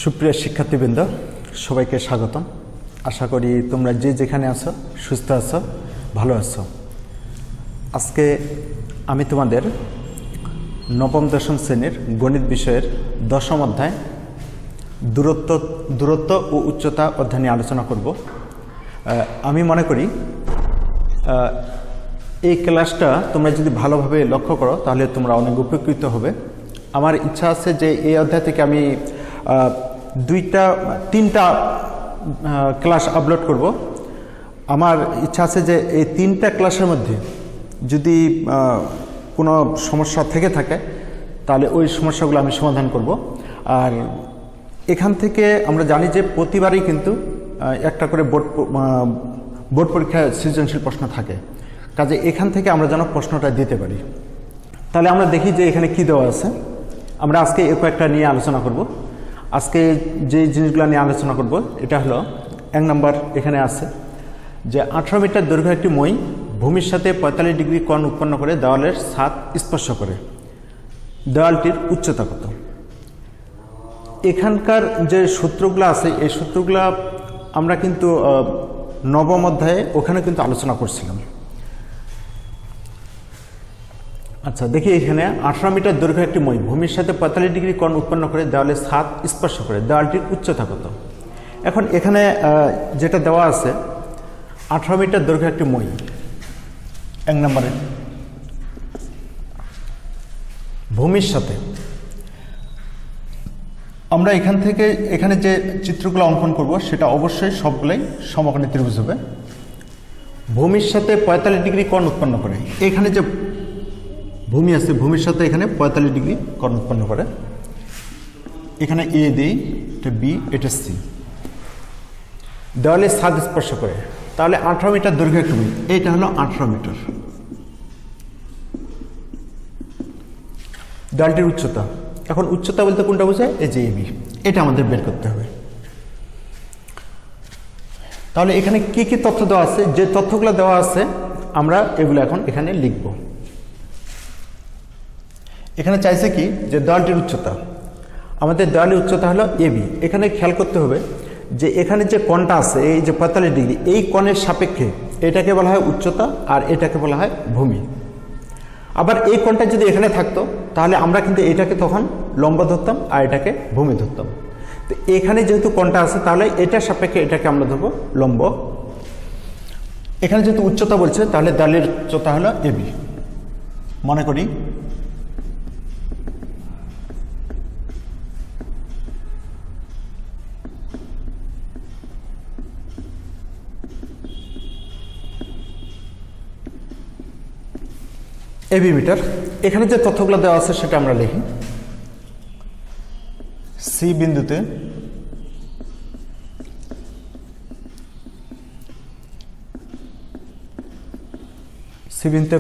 সুপ্রিয় শিক্ষার্থীবৃন্দ, সবাইকে স্বাগতম। আশা করি তোমরা যে যেখানে আছো সুস্থ আছো, ভালো আছো। আজকে আমি তোমাদের নবম দশম শ্রেণীর গণিত বিষয়ের দশম অধ্যায় দূরত্ব ও উচ্চতা অধ্যায় নিয়ে আলোচনা করব। আমি মনে করি এই ক্লাসটা তোমরা যদি ভালোভাবে লক্ষ্য করো তাহলে তোমরা অনেক উপকৃত হবে। আমার ইচ্ছা আছে যে এই অধ্যায় থেকে আমি তিনটা ক্লাস আপলোড করব। আমার ইচ্ছা আছে যে এই তিনটা ক্লাসের মধ্যে যদি কোনো সমস্যা থেকে থাকে তাহলে ওই সমস্যাগুলো আমি সমাধান করব। আর এখান থেকে আমরা জানি যে প্রতিবারই কিন্তু একটা করে বোর্ড পরীক্ষায় সৃজনশীল প্রশ্ন থাকে, কাজে এখান থেকে আমরা যেন প্রশ্নটা দিতে পারি। তাহলে আমরা দেখি যে এখানে কি দেওয়া আছে। আমরা আজকে কয়েকটা নিয়ে আলোচনা করব। আজকে যে জিনিসগুলো নিয়ে আলোচনা করব এটা হলো 1 নম্বর। এখানে আছে যে 18 মিটার দৈর্ঘ্য একটি মই ভূমির সাথে 45 ডিগ্রি কোণ উৎপন্ন করে দেওয়ালের ছাদ স্পর্শ করে, দেওয়ালটির উচ্চতা কত? এখানকার যে সূত্রগুলো আছে এই সূত্রগুলো আমরা কিন্তু নবম অধ্যায়ে ওখানে কিন্তু আলোচনা করছিলাম। আচ্ছা, দেখি এখানে 18 মিটার দৈর্ঘ্য একটি মই ভূমির সাথে 45 ডিগ্রি কোণ উৎপন্ন করে দেওয়ালের ছাদ স্পর্শ করে, দেওয়ালটির উচ্চতা কত? এখন এখানে যেটা দেওয়া আছে 18 মিটার দৈর্ঘ্য একটি মই, 1 নম্বরে ভূমির সাথে। আমরা এখান থেকে এখানে যে চিত্রগুলো অঙ্কন করব সেটা অবশ্যই সবগুলোই সমকোণী ত্রিভুজ হবে। ভূমির সাথে 45 ডিগ্রি কোণ উৎপন্ন করে, এখানে যে ভূমি আছে ভূমির সাথে এখানে 45 ডিগ্রি কোণ উৎপন্ন করে। এখানে এ দিই, এটা বি, এটা সি। দেওয়ালে ছাদ স্পর্শ করে, তাহলে 18 মিটার দৈর্ঘ্য একটি মই, এইটা হলো 18 মিটার। দেওয়ালটির উচ্চতা, এখন উচ্চতা বলতে কোনটা বোঝায়? এই যে এবি, এটা আমাদের বের করতে হবে। তাহলে এখানে কি কি তথ্য দেওয়া আছে, যে তথ্যগুলো দেওয়া আছে আমরা এগুলো এখন এখানে লিখব। এখানে চাইছে কি যে দেওয়ালটির উচ্চতা, আমাদের দেওয়ালের উচ্চতা হলো এবি। এখানে খেয়াল করতে হবে যে এখানে যে কোণটা আছে এই যে 45 ডিগ্রি, এই কোণের সাপেক্ষে এটাকে বলা হয় উচ্চতা আর এটাকে বলা হয় ভূমি। আবার এই কোণটা যদি এখানে থাকতো তাহলে আমরা কিন্তু এটাকে তখন লম্ব ধরতাম আর এটাকে ভূমি ধরতাম। তো এখানে যেহেতু কোণটা আছে তাহলে এটার সাপেক্ষে এটাকে আমরা ধরবো লম্ব। এখানে যেহেতু উচ্চতা বলছে তাহলে দেওয়ালের উচ্চতা হলো এবি। মনে করি এবি মিটার। এখানে যে তথ্যগুলো দেওয়া আছে সেটা আমরা লিখি। সি বিন্দুতে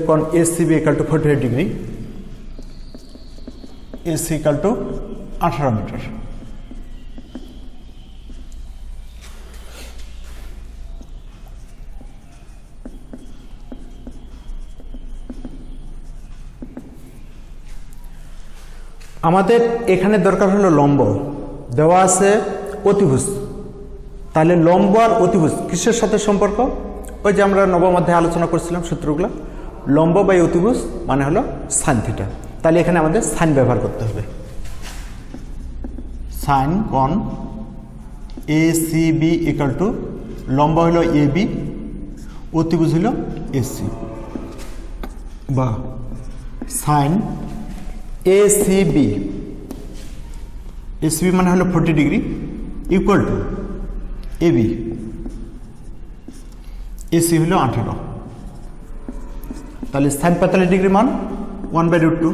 কোণ ACB equal to 48 degree, AC equal to 18 metre. আমাদের এখানে দরকার হলো লম্ব, দেওয়া আছে অতিভুজ। তাহলে লম্ব আর অতিভুজ কিসের সাথে সম্পর্ক? ওই যে আমরা নবম অধ্যায়ে আলোচনা করছিলাম সূত্রগুলো, লম্ব বাই অতিভুজ মানে হলো সাইন থিটা। তাহলে এখানে আমাদের সাইন ব্যবহার করতে হবে। সাইন কোণ A C B equal to লম্ব হলো এ বি, অতিভুজ হলো এসি, বা সাইন এসিবি, এসিবি মানে হলো 40 degree equal to AB, AC হলো 18। তাহলে সাইন 45 ডিগ্রি মান 1/√2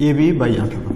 এবি বাই 18।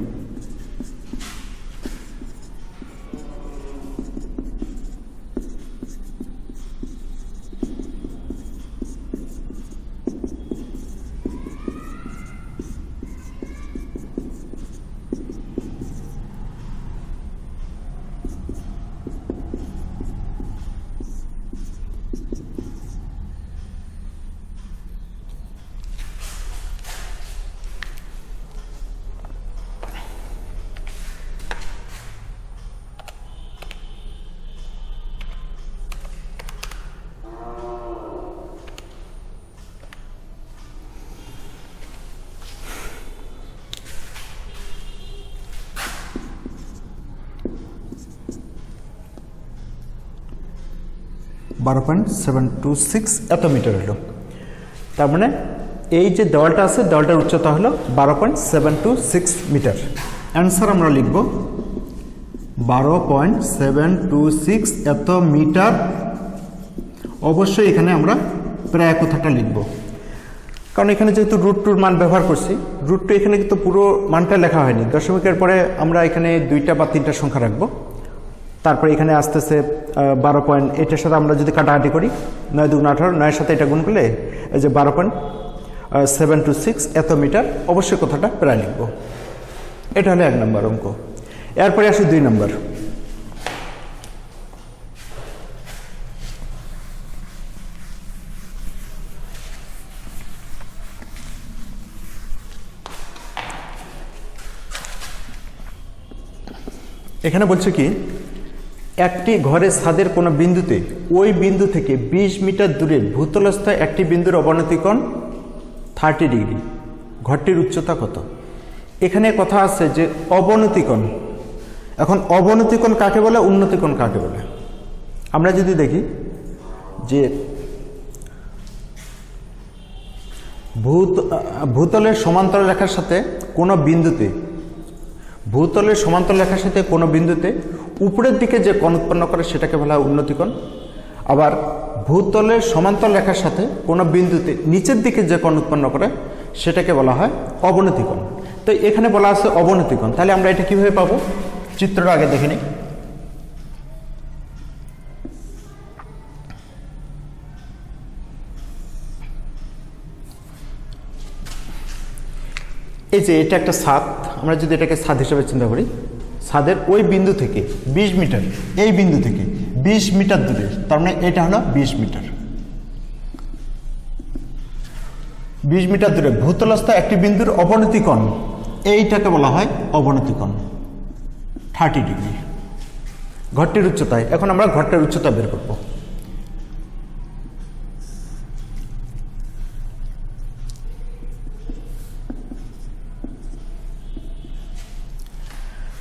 12.726 এত মিটার হলো। তার মানে এই যে দেওয়ালটা আছে দেওয়ালটার উচ্চতা হলো 12.726 মিটার। অ্যান্সার আমরা লিখব 12.726 এত মিটার। অবশ্যই এখানে আমরা প্রায় কথাটা লিখব, কারণ এখানে যেহেতু √2 মান ব্যবহার করছি, √2 এখানে কিন্তু পুরো মানটা লেখা হয়নি। দশমিকের পরে আমরা এখানে 2টা বা 3টা সংখ্যা রাখবো। তারপরে এখানে আসতেছে 12 পয়েন্ট, এটার সাথে আমরা যদি কাটাকাটি করি 9 2 18, 9-এর সাথে এটা গুণ করলে এই যে 12.726 এত মিটার। অবশ্যই কথাটা প্রায় লিখব। এটা হলো 1 নম্বর অঙ্ক। এরপরে আসি 2 নম্বর। এখানে বলছে কি, একটি ঘরের ছাদের কোনো বিন্দুতে ওই বিন্দু থেকে 20 মিটার দূরে ভূতলস্থ একটি বিন্দুর অবনতি কোণ 30 ডিগ্রি। ঘরটির উচ্চতা কত? এখানে কথা আছে যে অবনতি কোণ। এখন অবনতি কোণ কাকে বলে, উন্নতি কোণ কাকে বলে? আমরা যদি দেখি যে ভূতলের সমান্তরাল রেখার সাথে কোনো বিন্দুতে, ভূতলের সমান্তরাল রেখার সাথে কোনো বিন্দুতে উপরের দিকে যে কোণ উৎপন্ন করে সেটাকে বলা হয় উন্নতি কোণ। আবার ভূতলের সমান্তরাল রেখার সাথে কোনো বিন্দুতে নিচের দিকে যে কোণ উৎপন্ন করে সেটাকে বলা হয় অবনতি কোণ। তো এখানে বলা আছে অবনতি কোণ, তাহলে আমরা এটা কিভাবে পাবো? চিত্রটা আগে দেখে নিই। এই যে এটা একটা ছাদ, আমরা যদি এটাকে ছাদ হিসেবে চিন্তা করি, ছাদের ওই বিন্দু থেকে 20 মিটার, এই বিন্দু থেকে 20 মিটার দূরে, তার মানে এটা হলো 20 মিটার। 20 মিটার দূরে ভূতলস্থ একটি বিন্দুর অবনতি কোণ, এইটাকে বলা হয় অবনতি কোণ 30 ডিগ্রি। ঘরটির উচ্চতায়, এখন আমরা ঘরটির উচ্চতা বের করব।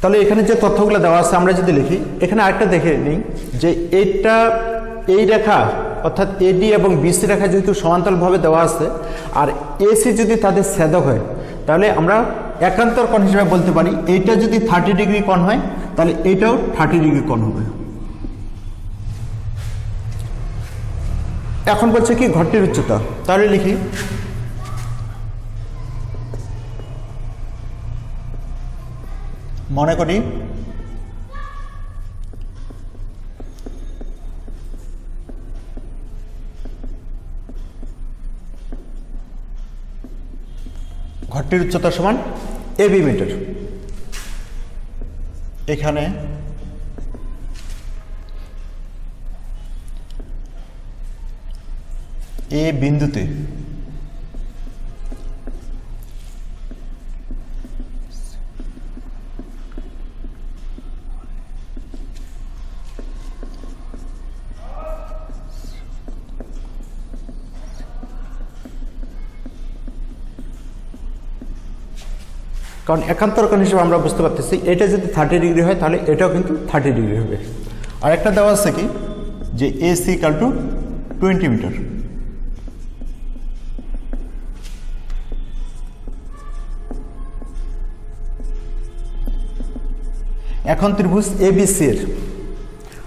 তাহলে এখানে যে তথ্যগুলো দেওয়া আছে আমরা যদি লিখি, এখানে আরেকটা দেখে নিই যে এইটা, এই রেখা অর্থাৎ এডি এবং বিসি রেখা যেহেতু সমান্তরালভাবে দেওয়া আছে, আর এসি যদি তাদের ছেদক হয়, তাহলে আমরা একান্তর কোণ হিসেবে বলতে পারি এইটা যদি 30 ডিগ্রি কোণ হয় তাহলে এইটাও 30 ডিগ্রি কোণ হবে। এখন বলছে কি ঘরটির উচ্চতা, তাহলে লিখি মনে করি ঘরটির উচ্চতা সমান এবি মিটার। এখানে এ বিন্দুতে কারণ একান্তর কোণ হিসেবে আমরা বুঝতে পারতেছি এটা যদি 30 ডিগ্রি হয় তাহলে এটাও কিন্তু 30 ডিগ্রি হবে। আর একটা দেওয়া আছে কি যে এসি ইকুয়াল টু 20 মিটার। এখন ত্রিভুজ এবিসি এর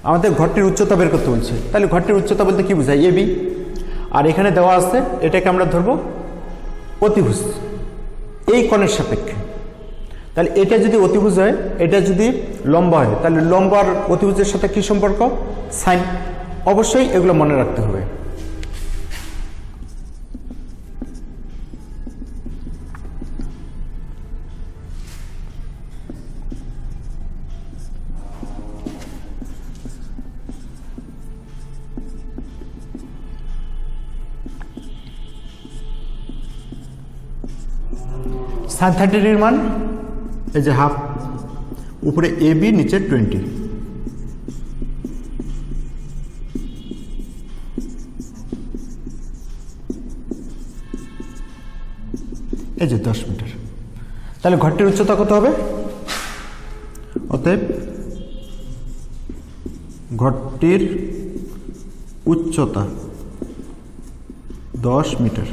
আমাদের ঘরটির উচ্চতা বের করতে বলছে, তাহলে ঘরটির উচ্চতা বলতে কি বোঝায়? এবি। আর এখানে দেওয়া আছে এটাকে আমরা ধরবো অতিভুজ এই কোণের সাপেক্ষে। তাহলে এটা যদি অতিভুজ হয়, এটা যদি লম্ব হয়, তাহলে লম্ব আর অতিভুজের সাথে কি সম্পর্ক? সাইন। অবশ্যই এগুলো মনে রাখতে হবে। সাইন 30 ডিগ্রির মান এই যে হাফ, উপরে এবি নিচে 20। এই যে 10 মিটার। তাহলে ঘরটির উচ্চতা কত হবে? অতএব ঘরটির উচ্চতা 10 মিটার,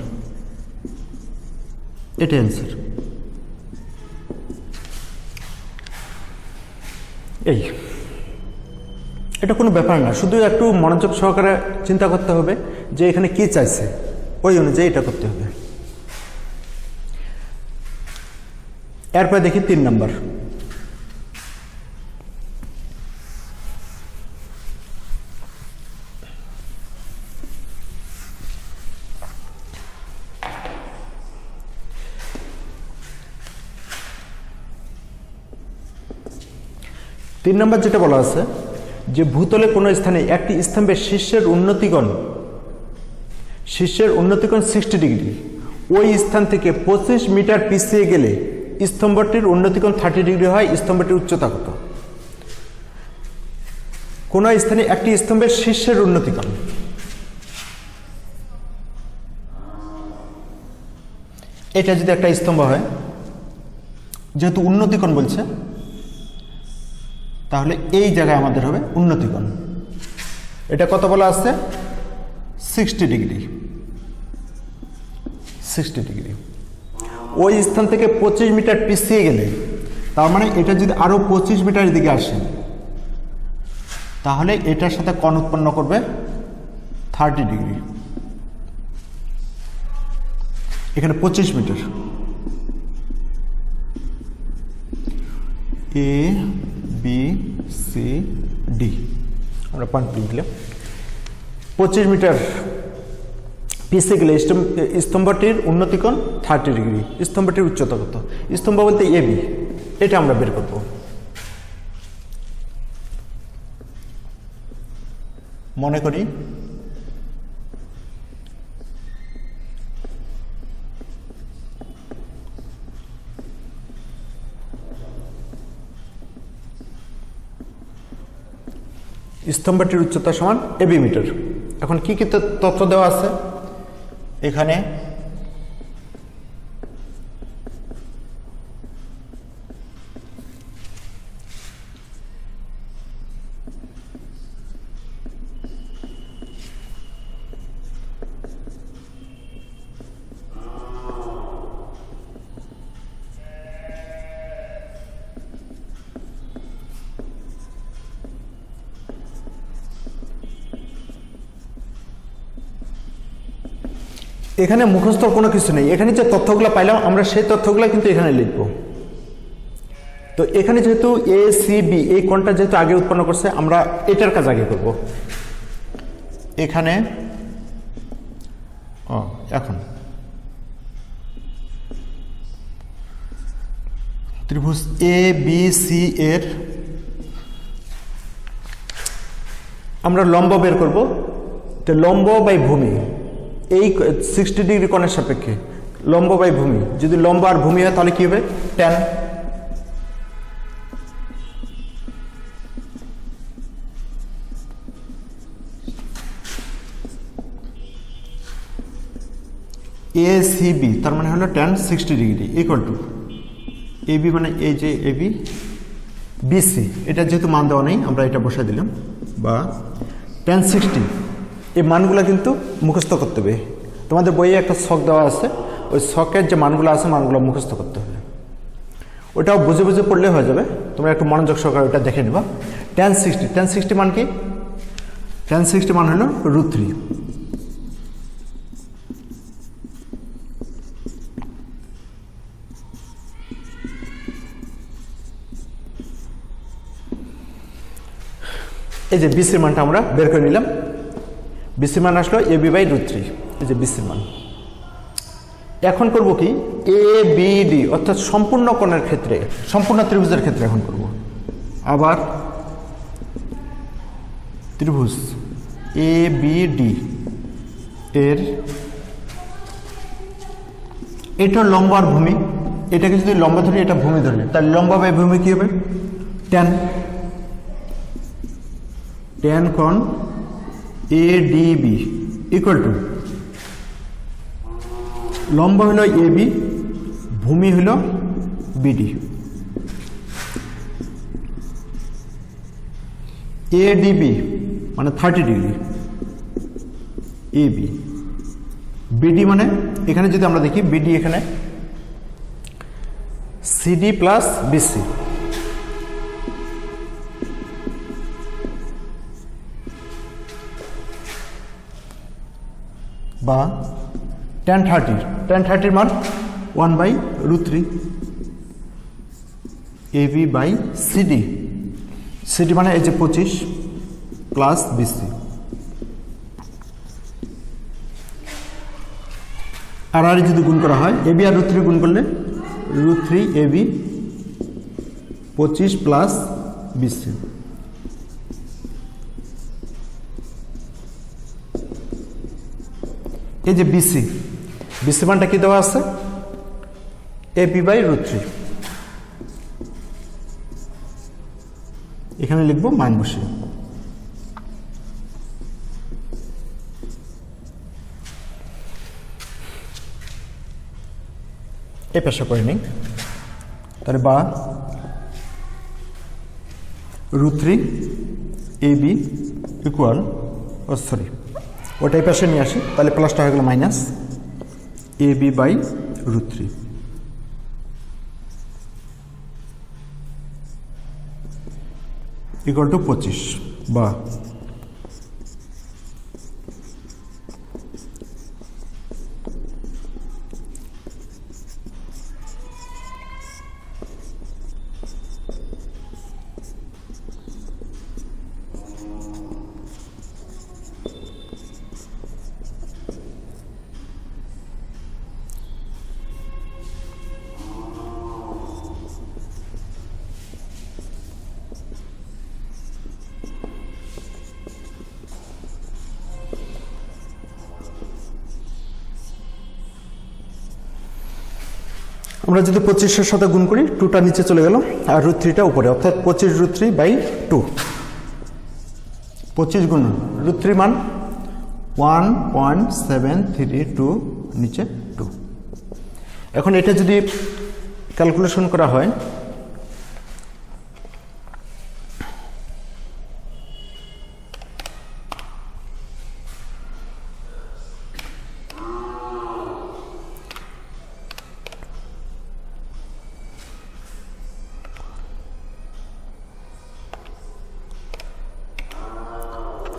এটাই অ্যান্সার। এটা কোনো ব্যাপার না, শুধু একটু মনোযোগ সহকারে চিন্তা করতে হবে যে এখানে কি চাইছে, ওই অনুযায়ী এটা করতে হবে। এরপরে দেখি 3 নম্বর। তিন নম্বর যেটা বলা আছে যে ভূতলে কোনো স্থানে একটি স্তম্ভের শীর্ষের উন্নতিকোণ 60 ডিগ্রি, ওই স্থান থেকে 25 মিটার পিছিয়ে গেলে স্তম্ভটির উন্নতিকোণ 30 ডিগ্রি হয়। স্তম্ভটির উচ্চতা কত? কোন স্থানে একটি স্তম্ভের শীর্ষের উন্নতিকোণ, এটা যদি একটা স্তম্ভ হয়, যেহেতু উন্নতিকোণ বলছে, তাহলে এই জায়গায় আমাদের হবে উন্নতিকোণ। এটা কত বলা আছে? 60 ডিগ্রি। 60 ডিগ্রি। ওই স্থান থেকে 25 মিটার পিছিয়ে গেলে, তার মানে এটা যদি আরো 25 মিটারের দিকে আসে, তাহলে এটার সাথে কোণ উৎপন্ন করবে 30 ডিগ্রি। এখানে 25 metre, A B C D, আমরা পয়েন্ট লিখলাম। 25 মিটার পিছিয়ে গেলে স্তম্ভটির উন্নতিকোণ 30 ডিগ্রি। স্তম্ভটির উচ্চতা কত? স্তম্ভ বলতে এ বি, এটা আমরা বের করব। মনে করি স্তম্ভটির উচ্চতা সমান এবি মিটার। এখন কি কি তথ্য দেওয়া আছে এখানে? এখানে মুখস্থ কোনো কিছু নেই, এখানে যে তথ্যগুলো পাইলাম আমরা সেই তথ্যগুলো কিন্তু এখানে লিখব। তো এখানে যেহেতু এ সি বি এই কোণটা যেহেতু আগে উৎপন্ন করছে, আমরা এটার কাজ আগে করব। এখানে এখন ত্রিভুজ এ বি সি এর আমরা লম্ব বের করব। তো লম্ব বাই ভূমি, এই 60 ডিগ্রি কোণের সাপেক্ষে লম্ব বাই ভূমি, যদি লম্ব আর ভূমি হয় তাহলে কি হবে? ট্যান। এ সি বি তার মানে হলো tan 60 degree equal to A B, মানে এই যে এ বি বিসি, এটা যেহেতু মান দেওয়া নেই আমরা এটা বসাই দিলাম, বা ট্যান 60। এই মানগুলো কিন্তু মুখস্থ করতে হবে। তোমাদের বইয়ে একটা ছক দেওয়া আছে, ওই ছকের যে মানগুলো আছে মানগুলো মুখস্থ করতে হবে। ওটাও বুঝে বুঝে পড়লে হয়ে যাবে, তোমরা একটু মনোযোগ সহকারে ওটা দেখে নেবা। ট্যান 60 মান কি? ট্যান 60 মান হলো √3। এই যে বিসির মানটা আমরা বের করে নিলাম। বিসির মান আসলো এ বি বাই √3, এই যে বিসির মান। এখন করব কি? এ বি ডি অর্থাৎ সম্পূর্ণ কোণের ক্ষেত্রে, সম্পূর্ণ ত্রিভুজের ক্ষেত্রে এখন করব। আবার ত্রিভুজ এ বি ডি এর এটা লম্ব আর ভূমি, এটাকে যদি লম্ব ধরি এটা ভূমি ধরি, তাহলে লম্ব বাই ভূমি কি হবে? ট্যান। ট্যান কোণ A D B equal to লম্ব হলো এ বি, ভূমি হলো বিডি। এ ডিবি মানে 30 ডিগ্রি এ বি, বিডি মানে এখানে যদি আমরা দেখি বিডি এখানে সিডি প্লাস বিসি, বা tan 30 মান 1/√3 AB বাই সিডি, সিডি মানে এই যে 25 প্লাস বিসি, আর যদি গুণ করা হয় এবি আর √3 গুণ করলে √3 এবি 25 প্লাস বিসি। এই যে বিসি, বিসি মানটা কি দেওয়া আছে এবি বাই √3, এখানে লিখবো মান বসিয়ে। এই পেশা করে নিই, তাহলে বা √3 এবি ইকুয়াল, সরি ওটাই পাশে নিয়ে আসি, তাহলে প্লাসটা হয়ে গেল minus AB by √3 equal to 25, বা আমরা যদি 25-এর সাথে গুণ করি 2টা নিচে চলে গেল আর √3টা উপরে, অর্থাৎ 25√3/2, 25 গুণ √3 মান 1.732, নিচে 2। এখন এটা যদি ক্যালকুলেশন করা হয়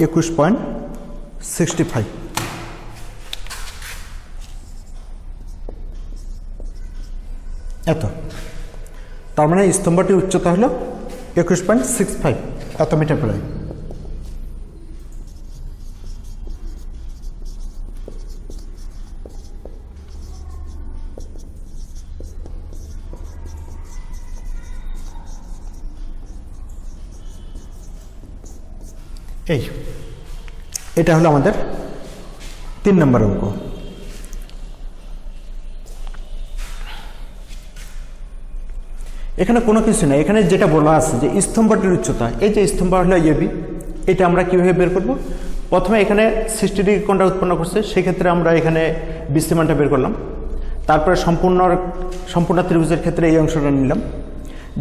(21.65) এত, তার মানে স্তম্ভটির উচ্চতা হলো 21.65 এত মিটার প্রায়। এটা হলো আমাদের 3 নম্বর অঙ্ক। এখানে কোনো কিছু নেই, এখানে যেটা বলা আছে যে স্তম্ভটির উচ্চতা, এই যে স্তম্ভ হলো এবি, এটা আমরা কিভাবে বের করব? প্রথমে এখানে 60 ডিগ্রি কোণটা উৎপন্ন করছে, সেক্ষেত্রে আমরা এখানে বিসি মানটা বের করলাম, তারপরে সম্পূর্ণ ত্রিভুজের ক্ষেত্রে এই অংশটা নিলাম।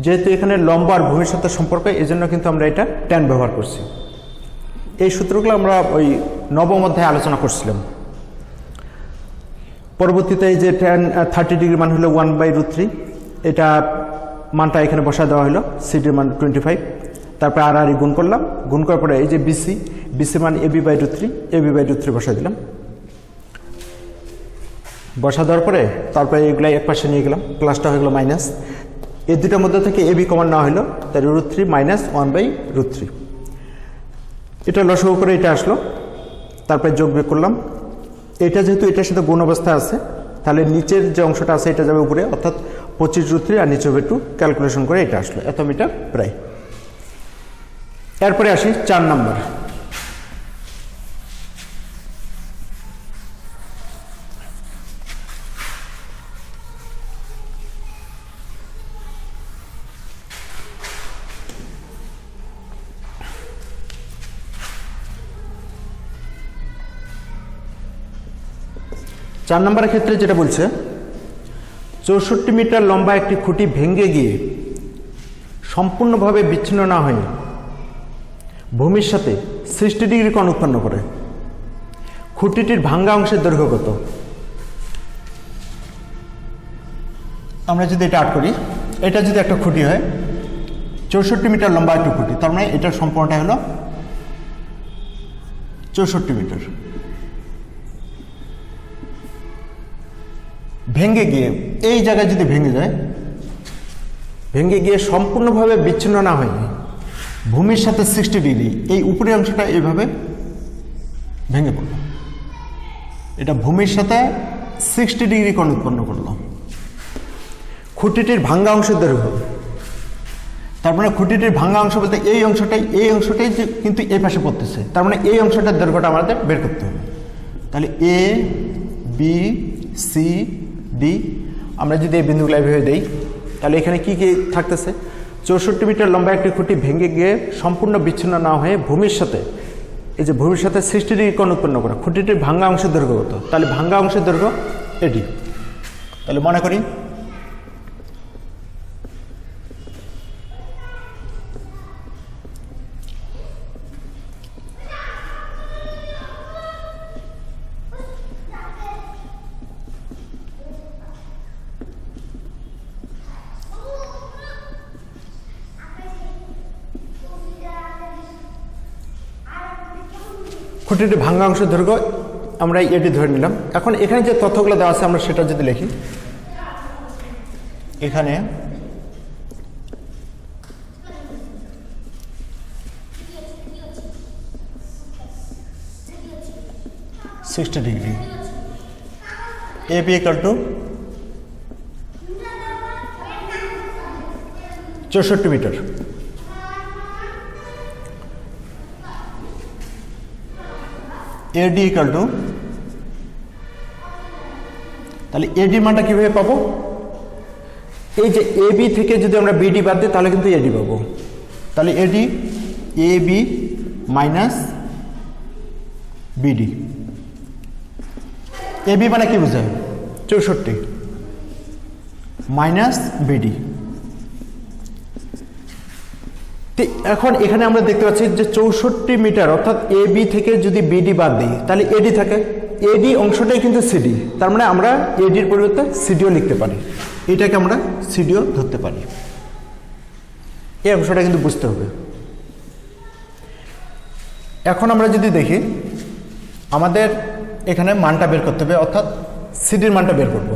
যেহেতু এখানে লম্ব আর ভূমির সাথে সম্পর্ক, এই জন্য কিন্তু আমরা এটা ট্যান ব্যবহার করছি। এই সূত্রগুলো আমরা ওই নবম অধ্যায়ে আলোচনা করছিলাম। পরবর্তীতে এই যে ট্যান 30 ডিগ্রি মান হলো 1/√3, এটা মানটা এখানে বসা দেওয়া হলো, সিডির মান 25, তারপরে আর গুণ করলাম, গুণ করার পরে এই যে বিসি মান এবি/√3 বসা দিলাম। বসা দেওয়ার পরে তারপরে এগুলো এক পাশে নিয়ে গেলাম, প্লাসটা হয়ে গেলো মাইনাস, এই দুটার মধ্যে থেকে এবি কমন নেওয়া হলো, তাই √3 মাইনাস 1/√3, এটা লসাগু করে এটা আসলো, তারপরে যোগ বিয়োগ করলাম। এটা যেহেতু এটার সাথে গুণ অবস্থা আছে, তাহলে নিচের যে অংশটা আছে এটা যাবে উপরে, অর্থাৎ 25√3 আর নিচে হবে 2, ক্যালকুলেশন করে এটা আসলো এত মিটার প্রায়। এরপরে আসি 4 নম্বর। চার নম্বরের ক্ষেত্রে যেটা বলছে 64 মিটার লম্বা একটি খুঁটি ভেঙে গিয়ে সম্পূর্ণভাবে বিচ্ছিন্ন না হয়ে ভূমির সাথে 60 ডিগ্রি কোণ উৎপন্ন করে। খুঁটিটির ভাঙ্গা অংশের দৈর্ঘ্য কত? আমরা যদি এটা আট করি, এটা যদি একটা খুঁটি হয় 64 মিটার লম্বা একটা খুঁটি, তার মানে এটার সম্পূর্ণটা হলো 64 মিটার। ভেঙে গিয়ে এই জায়গায় যদি ভেঙে যায়, ভেঙে গিয়ে সম্পূর্ণভাবে বিচ্ছিন্ন না হয়ে ভূমির সাথে 60 ডিগ্রি এই উপরের অংশটা এইভাবে ভেঙে পড়ল, এটা ভূমির সাথে 60 ডিগ্রি কোণ উৎপন্ন করলো। খুঁটিটির ভাঙ্গা অংশের দৈর্ঘ্য, তার মানে খুঁটিটির ভাঙ্গা অংশ বলতে এই অংশটাই যে কিন্তু এই পাশে পড়তেছে, তার মানে এই অংশটার দৈর্ঘ্যটা আমাদের বের করতে হবে। তাহলে এ বি সি ডি, আমরা যদি এই বিন্দুগুলো ভেবে দেই তাহলে এখানে কি কি থাকতেছে? 64 মিটার লম্বা একটি খুঁটি ভেঙে গিয়ে সম্পূর্ণ বিচ্ছিন্ন না হয়ে ভূমির সাথে, এই যে ভূমির সাথে 60 ডিগ্রি কোণ উৎপন্ন করা, খুঁটিটির ভাঙ্গা অংশের দৈর্ঘ্য কত? তাহলে ভাঙ্গা অংশের দৈর্ঘ্য এটি। তাহলে মনে করি খুঁটিটির ভাঙ্গা অংশের দৈর্ঘ্য আমরা এটি ধরে নিলাম। এখন এখানে যে তথ্যগুলো দেওয়া আছে আমরা সেটা যদি লিখি, এখানে sixty degree, A B equal to 64 metre, AD equal to, তাহলে এডির মানটা কিভাবে পাবো? এই যে এ বি থেকে যদি আমরা বিডি বাদ দিই তাহলে কিন্তু এডি পাবো। তাহলে এডি A B minus BD, A B মানে কি বোঝায়? 64 মাইনাস বিডি। এখন এখানে আমরা দেখতে পাচ্ছি যে 64 মিটার অর্থাৎ এ বি থেকে যদি বিডি বাদ দিই তাহলে এডি থাকে, এডি অংশটাই কিন্তু সিডি, তার মানে আমরা এডির পরিবর্তে সিডিও লিখতে পারি, এটাকে আমরা সিডিও ধরতে পারি। এই অংশটা কিন্তু বুঝতে হবে। এখন আমরা যদি দেখি আমাদের এখানে মানটা বের করতে হবে, অর্থাৎ সিডির মানটা বের করব।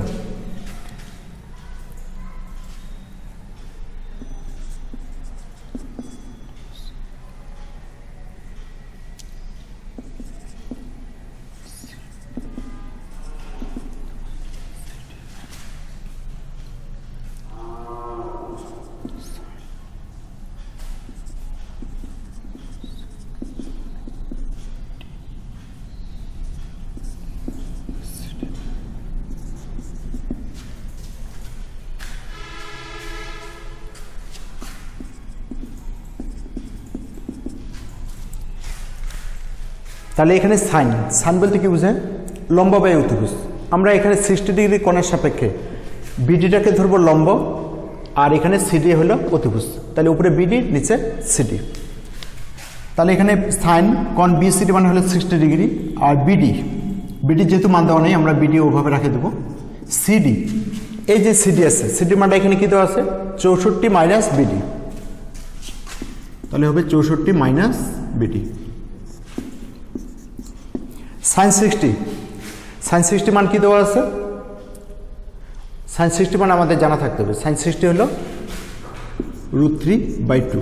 তাহলে এখানে সাইন, সাইন বলতে কি বুঝে? লম্ব বাই অতিভুজ। আমরা এখানে 60 ডিগ্রি কোণের সাপেক্ষে বিডিটাকে ধরবো লম্ব, আর এখানে সিডি হলো অতিভুজ। তাহলে উপরে বিডি, নিচে সিডি। তাহলে এখানে সাইন কোণ বি সিডি মানে হলো 60 ডিগ্রি, আর বিডি, বিডি যেহেতু মান দেওয়া নেই আমরা বিডি ওভাবে রেখে দেবো। সিডি, এই যে সিডি আছে, সিডি মানটা এখানে কি দেওয়া আছে? 64 মাইনাস বিডি, তাহলে হবে 64 মাইনাস বিডি। সাইন 60, সাইন 60 মান কি দেওয়া আছে? সাইন 60 মান আমাদের জানা থাকতে হবে। সাইন 60 হলো √3/2।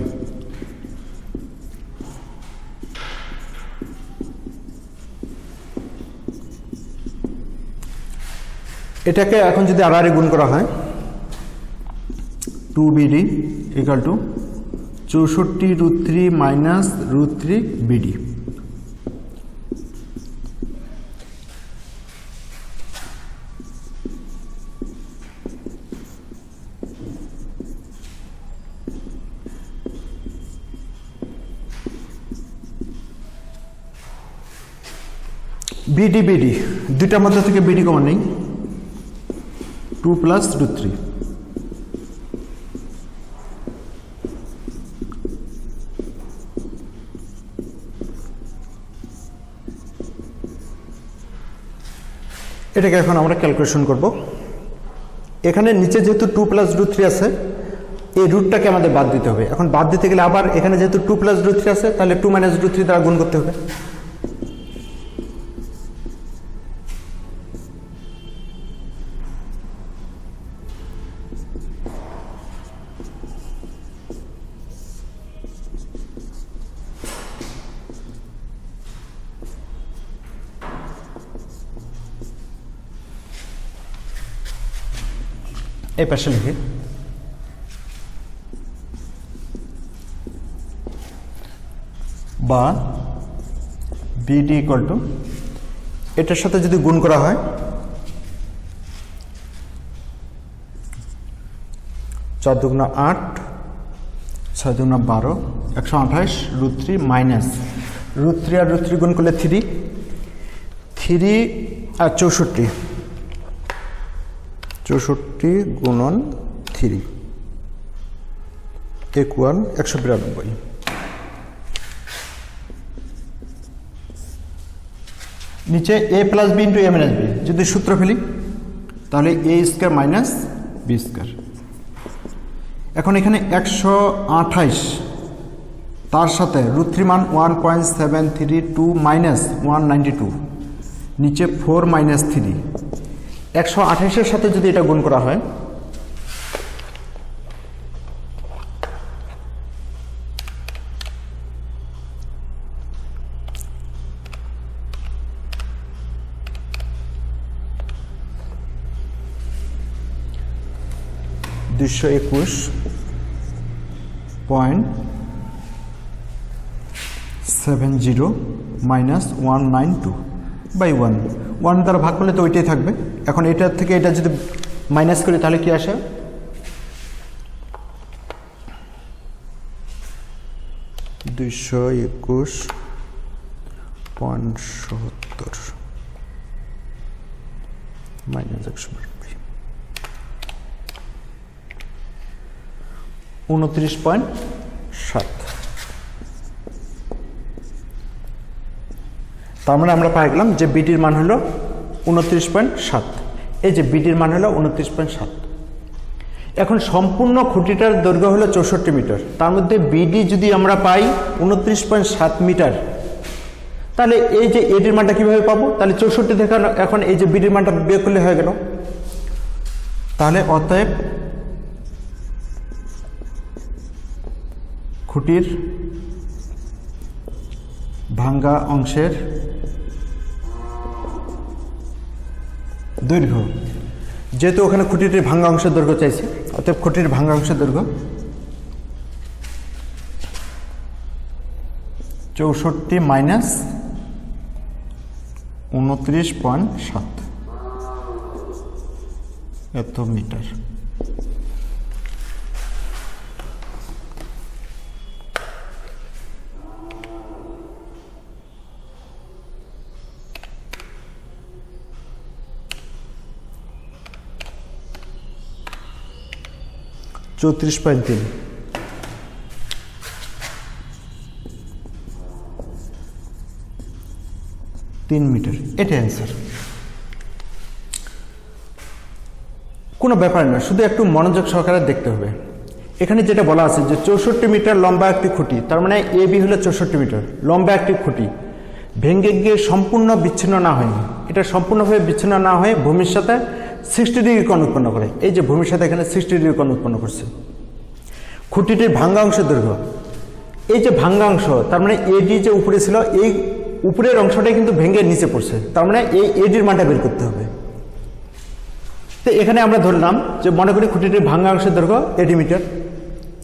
এটাকে এখন যদি আর গুণ করা হয় 2BD equal to 64 √3 minus √3BD। BD BD দুইটার মধ্যে থেকে বিডি কমন নেই, 2 + √3। এটাকে এখন আমরা ক্যালকুলেশন করব। এখানে নিচে যেহেতু 2 + √3 আছে, এই রুটটাকে আমাদের বাদ দিতে হবে। এখন বাদ দিতে গেলে আবার এখানে যেহেতু 2 + √3 আছে, তাহলে 2 - √3 দ্বারা গুণ করতে হবে। এই পাশে লিখি বা বিডি ইকুয়াল টু, এটার সাথে যদি গুণ করা হয় 4 × 8 6 × 12 128 √3 মাইনাস √3 আর √3 গুণ করলে 3 আর 64 গুণন 3 = 192। নিচে a + b × a - b যদি সূত্র ফেলি তাহলে a² - b²। এখন এখানে 128 তার সাথে √3 মান 1.732 মাইনাস 192, নিচে 4 - 3, 128-এর সাথে যদি এটা গুণ করা হয়221.70 মাইনাস 192/1 1 দ্বারা ভাগ করলে তো ওইটাই থাকবে। এখন এটার থেকে এটা যদি মাইনাস করি তাহলে কি আসে? 221.70 মাইনাস 192 29.7। তার মানে আমরা পাই গেলাম যে বিডির মান হলো 29.7। এই যে বিডির মান হলো 29.7। এখন সম্পূর্ণ খুঁটিটার দৈর্ঘ্য হলো 64 মিটার, তার মধ্যে বিডি যদি আমরা পাই 29.7 মিটার, তাহলে এই যে এডির মানটা কিভাবে পাবো? তাহলে 64 থেকে এখন এই যে বিডির মানটা বের করলে হয়ে গেল। তাহলে অতএব খুঁটির ভাঙ্গা অংশের দৈর্ঘ্য, যেহেতু ওখানে খুঁটিটির ভাঙ্গা অংশের দৈর্ঘ্য চাইছে, অতএব খুঁটির ভাঙ্গা অংশের দৈর্ঘ্য 64 মাইনাস 29.7 এত মিটার। (34.3) 3 মিটার। এটাই অ্যান্সার। কোনো ব্যাপার না, শুধু একটু মনোযোগ সহকারে দেখতে হবে। এখানে যেটা বলা আছে যে 64 মিটার লম্বা একটি খুঁটি, তার মানে এ বি হলো 64 মিটার লম্বা একটি খুঁটি, ভেঙে গিয়ে সম্পূর্ণ বিচ্ছিন্ন না হয়নি, এটা সম্পূর্ণভাবে বিচ্ছিন্ন না হয়ে ভূমির সাথে 60 ডিগ্রি কোণ উৎপন্ন করে। এই যে ভূমির সাথে এখানে 60 ডিগ্রি কোণ উৎপন্ন করছে। খুঁটিটির ভাঙ্গা অংশের দৈর্ঘ্য, এই যে ভাঙ্গা অংশ, তার মানে এডি যে উপরে ছিল, এই উপরের অংশটাই কিন্তু ভেঙে নিচে পড়ছে, তার মানে এই এডির মানটা বের করতে হবে। তো এখানে আমরা ধরলাম যে মনে করি খুঁটিটির ভাঙ্গা অংশের দৈর্ঘ্য 80 মিটার।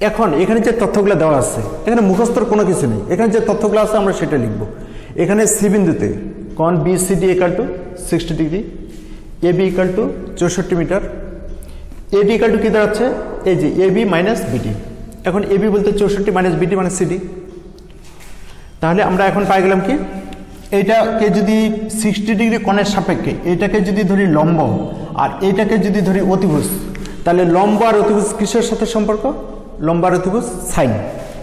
এখন এখানে যে তথ্যগুলো দেওয়া আছে, এখানে মুখস্থর কোনো কিছু নেই, এখানে যে তথ্যগুলো আছে আমরা সেটা লিখব। এখানে সি বিন্দুতে কোণ BCD = 60 degree, AB = 64 metre, AD = কি দাঁড়াচ্ছে? এই যে AB মাইনাস বিডি। এখন AB বলতে 64 মাইনাস বিডি মানে সিডি। তাহলে আমরা এখন পাই গেলাম কি, এইটাকে যদি 60 ডিগ্রি কোণের সাপেক্ষে এইটাকে যদি ধরি লম্ব আর এইটাকে যদি ধরি অতিভুজ, তাহলে লম্ব আর অতিভুজ কিসের সাথে সম্পর্ক? লম্ব আর অতিভুজ সাইন,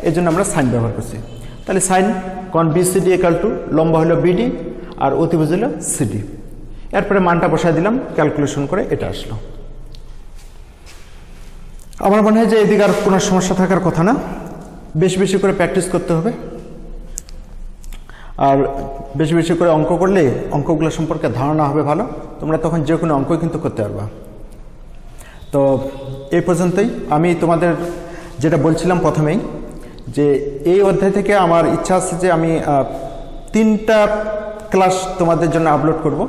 এই জন্য আমরা সাইন ব্যবহার করছি। তাহলে সাইন কোণ BCD = লম্ব হলো বিডি আর অতিভুজ হলো সিডি। এরপরে মানটা বসায় দিলাম, ক্যালকুলেশন করে এটা আসলো। আমার মনে হয় যে এদিকে আর কোনো সমস্যা থাকার কথা না। বেশি বেশি করে প্র্যাকটিস করতে হবে, আর বেশি বেশি করে অঙ্ক করলে অঙ্কগুলো সম্পর্কে ধারণা হবে ভালো, তোমরা তখন যে কোনো অঙ্কই কিন্তু করতে পারবা। তো এই পর্যন্তই। আমি তোমাদের যেটা বলছিলাম প্রথমেই, যে এই অধ্যায় থেকে আমার ইচ্ছা আছে যে আমি 3টা ক্লাস তোমাদের জন্য আপলোড করব।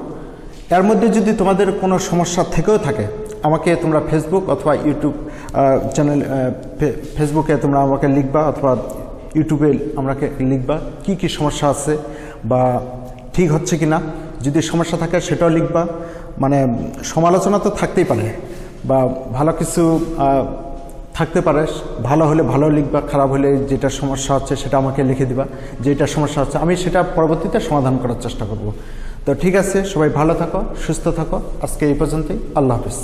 এর মধ্যে যদি তোমাদের কোনো সমস্যা থেকেও থাকে, আমাকে তোমরা ফেসবুক অথবা ইউটিউব চ্যানেল, ফেসবুকে তোমরা আমাকে লিখবা অথবা ইউটিউবে আমাকে লিখবা কি কি সমস্যা আছে বা ঠিক হচ্ছে কি না। যদি সমস্যা থাকে সেটাও লিখবা। মানে সমালোচনা তো থাকতেই পারে বা ভালো কিছু থাকতে পারে, ভালো হলে ভালো লিখবা, খারাপ হলে যেটা সমস্যা হচ্ছে সেটা আমাকে লিখে দিবা, যেটা সমস্যা হচ্ছে আমি সেটা পরবর্তীতে সমাধান করার চেষ্টা করব। তো ঠিক আছে, সবাই ভালো থাকো, সুস্থ থাকো। আজকে এই পর্যন্তই। আল্লাহ হাফিজ।